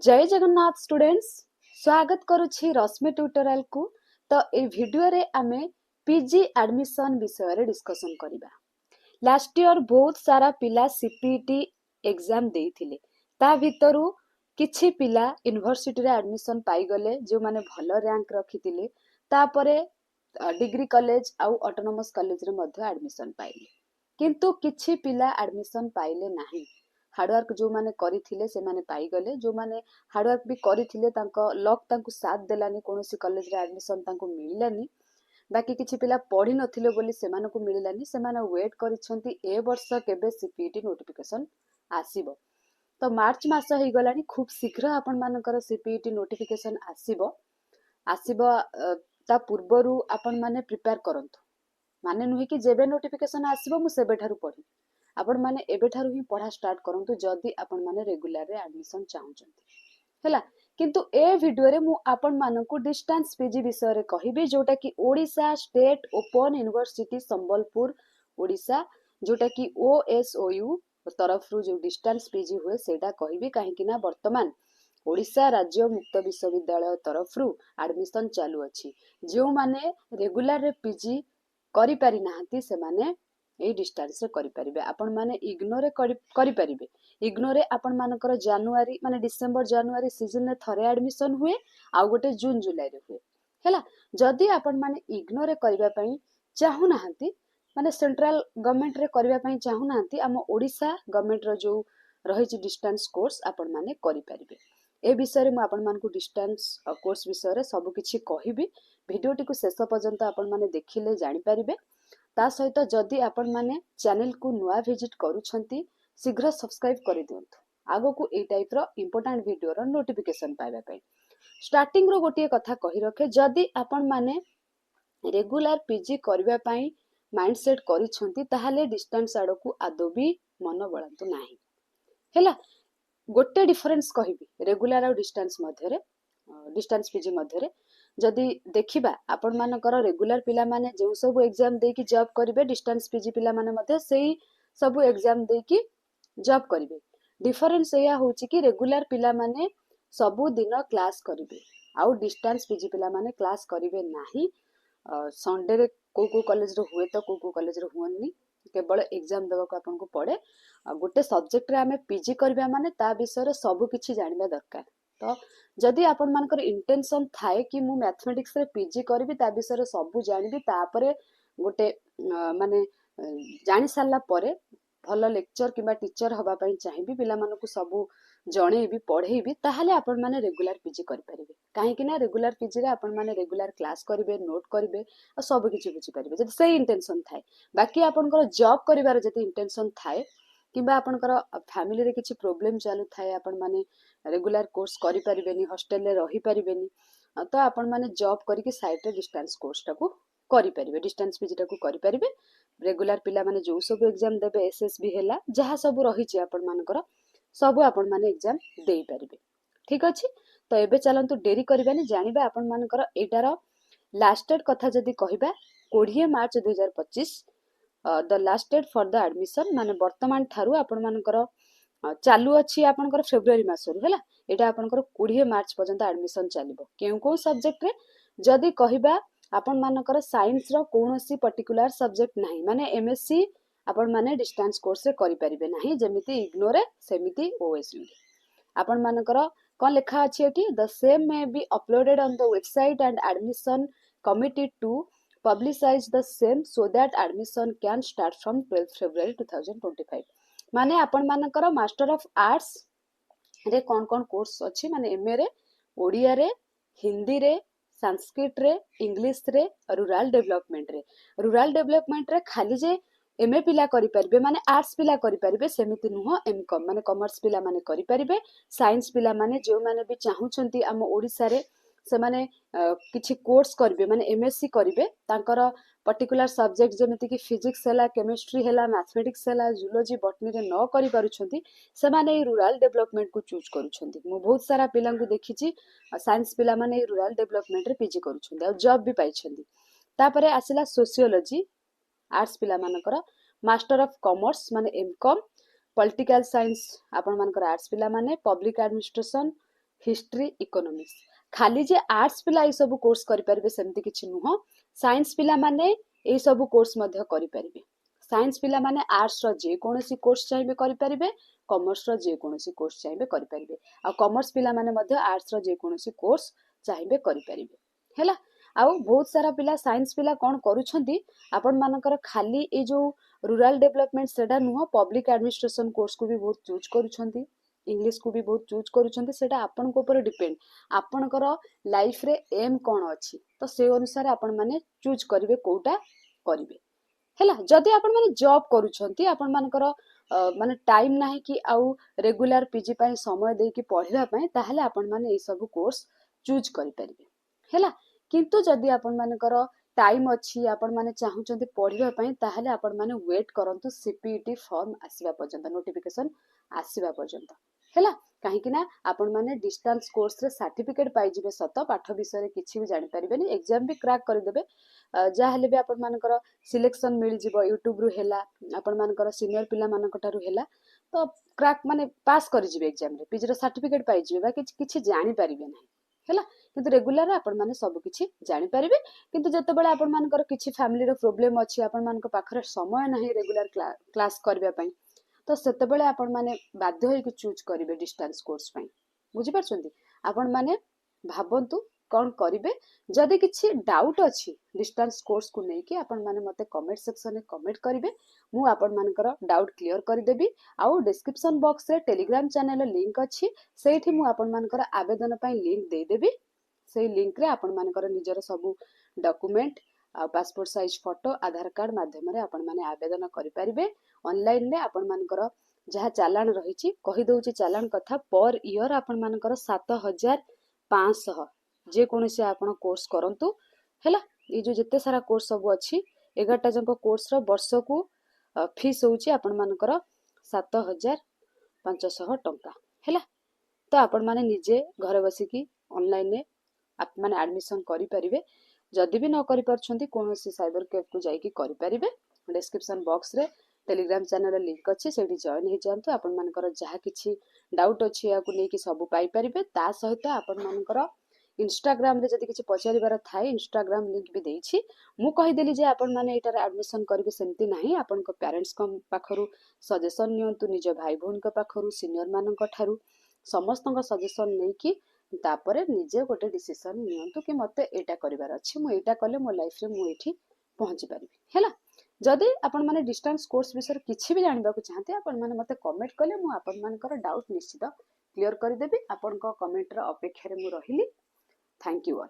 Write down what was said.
जय जगन्नाथ स्टूडेंट्स, स्वागत करुछि रश्मि ट्यूटोरियल को। तो ए वीडियो रे आमे पीजी एडमिशन विषय रे डिस्कशन करिबा। लास्ट ईयर बहुत सारा पिला सीपीटी एग्जाम देइथिले, ता भितरु किछि पिला यूनिवर्सिटी रे एडमिशन पाई गले जो माने भलो रैंक रखिथिले, तापरे डिग्री कॉलेज आउ ऑटोनोमस कॉलेज रे मध्ये एडमिशन पाइले, किंतु किछि पिला एडमिशन पाइले नाही। हार्डवर्क जो माने करिथिले से माने पाई गले, जो माने हार्डवर्क भी करिथिले तांको लक तांको साथ देलानी, कोनोसी कॉलेज रे एडमिशन तांको मिलिलानी। बाकी किछि पिला पढ़ी नथिले बोली सेमानकु मिलिलानी, सेमाने वेट करिसंती ए वर्ष केबे सीपीटी नोटिफिकेशन आसीबो। तो मार्च मास हे गलानी, खूब शीघ्र आपण मानकर सीपीटी नोटिफिकेशन आसीबो। आसीबो ता पूर्वरु आपण माने प्रिपेयर करंतु, माने नुहे कि जेबे नोटिफिकेशन आसीबो मु सेबे ठारु पढ़ी। आपण माने एबे ठारु ही पढ़ा स्टार्ट करंतु जदी आपण माने रेगुलर रे एडमिशन चाहुचंती हैला। किंतु ए वीडियो रे मु आपण मानकु डिस्टेंस पीजी विषय रे कहिबी, जोटा कि Odisha state open university Sambalpur Odisha, जोटा कि ओएसओयू तरफ रु जो डिस्टेंस पीजी हुए सेटा कहिबी। काहे कि ना वर्तमान ओडिशा राज्य मुक्त विश्वविद्यालय तरफ रु एडमिशन चालू अछि। जो माने रेगुलर रे पीजी करि पारि नाहंती से माने ए डिस्टेंस रे करि परिबे। आपण माने इग्नोर करि परिबे। इग्नोर रे आपण मानकर जनवरी माने डिसेंबर जनवरी सीजन रे थरे एडमिशन हुए, आ गोटे जून जुलाई रे हुए हैला। जदी आपण माने इग्नोर रे करिबा पई चाहू नाहंती, माने सेंट्रल गवर्नमेंट रे करिबा पई चाहू नाहंती, हम ओडिशा गवर्नमेंट रो जो रहिछि डिस्टेंस कोर्स आपण माने करि परिबे। ए विषय रे म आपण मानकु डिस्टेंस कोर्स विषय रे सब किछि कहिबी। भिडियोटी को शेष पर्यंत आपण माने देखिले जानि परिबे। ता सहित जदि आपण माने चैनल को नुआ विजिट करूछंती, शीघ्र सब्सक्राइब करि दियंतु, आगो को ए टाइप रो इंपोर्टेंट वीडियो रो नोटिफिकेशन पाइबा पई। स्टार्टिंग रो गोटिए कथा कहि रखे, जदि आपण माने रेगुलर पीजी करबा पई माइंडसेट करिछंती, ताहाले डिस्टेंस आडो को आदो भी मन बळंतु नाही हैला। गोटे डिफरेंस कहिबी रेगुलर और डिस्टेंस मध्य रे, डिस्टेंस पीजी मध्य रे जदि देखिबा, आपण मानकर रेगुलर पिला माने जो सब एग्जाम देकी जॉब करिवे, डिस्टेंस पीजी पिला माने मध्य सेही सब एग्जाम देकी जॉब करिवे। डिफरेंस एया होची कि रेगुलर पिला माने सबु दिन क्लास करिवे, आउ डिस्टेंस पीजी पिला माने क्लास करिवे नाही। संडे रे को कॉलेज रे हुए तो को कॉलेज रे हुअनी, केवल एग्जाम देबा को आपन को पड़े। गोटे सब्जेक्ट रे आमे पीजी करबा माने ता विषय रे सब किछि जानिबा दरकार। तो जदि आपण मानकर इंटेंशन थाए कि मु मैथमेटिक्स रे पीजी करबी, ता विषय रे सब जानिबी, तापरे गोटे माने जानि सारला परे भल लेक्चर किबा टीचर हबा पई चाहिबी, पिला मानकु सब जणेबी पढ़ेबी, ताहाले आपण माने रेगुलर पीजी करि परिबे। काहे कि ना रेगुलर पीजी रे आपण माने रेगुलर क्लास करिवे, नोट करिवे, आ सब किछि बुझि परिबे जदि सेही इंटेंशन थाए। बाकी आपनकर जॉब करिवार जदि इंटेंशन थाए, किबा आपनकर फैमिली रे किछि प्रॉब्लम चालू थाए, आपण माने रेगुलर कोर्स करि परिबेनी, हॉस्टल रे रहि परिबेनी, तो आपण माने जॉब करिके साइड रे डिस्टेंस कोर्स टाकू करि परिबे, डिस्टेंस पीजी टाकू करि परिबे। रेगुलर पिला माने जो सब एग्जाम देबे, एसएसबी हैला, जहा सब रहिछि आपण मानकर सब आपण माने एग्जाम देई परिबे। ठीक अछि, तो एबे चलंतु डेरी करबानी, जानिबा आपण मानकर एटार लास्ट डेट कथा जदि कहिबा 20 March 2025 the last date for the admission, माने वर्तमान ठारू आपण मानकर चालू अछि आपनकर फेब्रुआरी मासरु हैला। एटा आपनकर 20 मार्च पर्यंत एडमिशन चलिबो। केउ को सब्जेक्ट रे जदि कहिबा, आपण मानकर साइंस रो कोनोसी पर्टिकुलर सब्जेक्ट नाही, माने एमएससी आपण माने डिस्टेंस कोर्स रे करि परिबे नाही, जेमिति इग्नोर रे सेमिति ओएसयू रे। आपण मानकर कोन लेखा अछि एठी, the same may be uploaded on the website and admission committee to publicize the same so that admission can start from 12 February 2025। माने आपण मानकर मास्टर ऑफ आर्ट्स रे कोन कोन कोर्स अछि, माने एमए रे, ओडिया रे, हिंदी रे, संस्कृत रे, इंग्लिश रे, रूरल डेवलपमेंट रे। रूरल डेवलपमेंट रे खाली जे एमए पिला करि परिबे, माने आर्ट्स पिला करि परिबे सेमिति नुह, एमकॉम माने कॉमर्स पिला माने करि परिबे। साइंस पिला माने जो माने भी चाहुचंती आम ओडिसा रे से माने किछि कोर्स करिवे, माने एमएससी करिवे, तांकर पर्टिकुलर सब्जेक्ट जेमिति कि फिजिक्स हैला, केमिस्ट्री हैला, मैथमेटिक्स हैला, जूलॉजी बॉटनी रे न करि पारुछंती, से माने रूरल डेवलपमेंट को चूज करूछंती। मु बहुत सारा पिलांकु देखिछि साइंस पिला माने रूरल डेवलपमेंट रे पीजी करूछंती, आ जॉब भी पाइछंती। तापरे आसिला सोशियोलॉजी आर्ट्स पिला मानकर, मास्टर ऑफ कॉमर्स माने एमकॉम, पॉलिटिकल साइंस आपण मानकर आर्ट्स पिला माने, पब्लिक एडमिनिस्ट्रेशन, हिस्ट्री इकोनॉमिक्स खाली जे आर्ट्स पिला ये सब कोर्स करि परिबे सेमती किछि नुह साइंस पिला माने ये सब कोर्स मध्य करि परिबे साइंस पिला माने आर्ट्स रो जे कोनोसी कोर्स चाहिबे करि परिबे कॉमर्स रो जे कोनोसी कोर्स चाहिबे करि परिबे आ कॉमर्स पिला माने मध्य आर्ट्स रो जे कोनोसी कोर्स चाहिबे करि परिबे हैला आउ बहुत सारा पिला साइंस पिला कोन करूछंती आपण मानकर खाली ए जो रूरल डेवलपमेंट सेटा नुह पब्लिक एडमिनिस्ट्रेशन कोर्स को भी बहुत चूज करूछंती इंग्लिश को भी बहुत चूज करूछंती सेटा आपण को ऊपर डिपेंड आपणकर लाइफ रे एम कोन अछि तो से अनुसार आपण माने चूज करिवे कोटा करिवे हैला जदि आपण माने जॉब करूछंती आपण मानकर माने टाइम नाही कि आउ रेगुलर पीजी पई समय दे कि पढिबा पई ताहले आपण माने ए सब कोर्स चूज करि परिबे हैला किंतु जदि आपण मानकर टाइम अछि आपण माने चाहुचंती पढिबा पई ताहले आपण माने वेट करंतु सीपीईटी फॉर्म आसीबा पर्यंत नोटिफिकेशन आसीबा पर्यंत हैला कहीं कि ना आपण माने डिस्टेंस कोर्स रे सर्टिफिकेट पाई जिवे सत पाठ विषय रे किछि भी जानि परिबेनी एग्जाम भी क्रैक कर देबे जा हेले भी आपण मानकर सिलेक्शन मिल जिवो यूट्यूब रु हैला आपण मानकर सीनियर पिला मानक टारु हैला तो क्रैक माने पास कर जिवे एग्जाम रे पीजी रो सर्टिफिकेट पाई जिवे बा किछि जानि परिबे नाही हैला किंतु रेगुलर आपण माने सब किछि जानि परिबे किंतु जते बेले आपण मानकर किछि फैमिली रो प्रॉब्लम अछि आपण मानक पाखरे समय नाही रेगुलर क्लास करबा पई तो सेते बेले आपण माने बाध्य होई कि चूज करिवे डिस्टेंस कोर्स पई बुझि परछंती आपण माने भाबंतु कोन करिवे जदि किछि डाउट अछि डिस्टेंस कोर्स को नै कि आपण माने मते कमेंट सेक्शन रे कमेंट करिवे मु आपण मानकर डाउट क्लियर कर देबी आउ डिस्क्रिप्शन बॉक्स रे टेलीग्राम चैनल लिंक अछि सेठी मु आपण मानकर आवेदन पई लिंक दे देबी सेही लिंक रे आपण मानकर निजर सब डॉक्यूमेंट आ पासपोर्ट साइज फोटो आधार कार्ड माध्यम रे आपण माने आवेदन करि परिबे ऑनलाइन रे आपण मानकर जहाँ चालान रही कही दउची चालान कथा पर ईयर आपण मानकर 7500 जे कोनसे आपण कोर्स करंतु हैला ए जो जते सारा कोर्स सब अछि 11टा जंक कोर्स रो वर्ष को फीस होची आपण मानकर 7500 टंका हैला तो आपण माने निजे घर बसी की ऑनलाइन रे आप माने एडमिशन करि परिबे जदि भी न करि परछंती कोनोसी साइबर कैफ को जाई की करि परिबे डिस्क्रिप्शन बॉक्स रे टेलीग्राम चैनल लिंक अच्छे से जॉइन हो जातु आपण मानकर जहाँ किछि डाउट अच्छे या नहीं कि सब पाई परिबे ता सहित आपण मानकर इंस्टाग्राम रे जदि किछि पचारिबार थाए इंस्टाग्राम लिंक भी देइछि मु कहि देली जे आपण माने एटार एडमिशन करिवे सेमती नाही आपण को पेरेंट्स को पाखरु सजेशन नियंतु निज भाई भौन को पाखरु सीनियर मानक ठारू समस्त सजेशन नै कि तापरे निजे गोटे डिसीजन नियंतु कि मते एटा करिवार अछि मु एटा कले मो लाइफ रे मु एठी पहुंची परिबी हैला जदि आपण माने डिस्टेंस कोर्स विषय किछि भी जानबा को चाहते आपण माने मते कमेंट कले मु आपण मानकर डाउट निश्चित क्लियर कर देबी आपण को कमेंट रो अपेक्षा रे मु रहिली थैंक यू ऑल।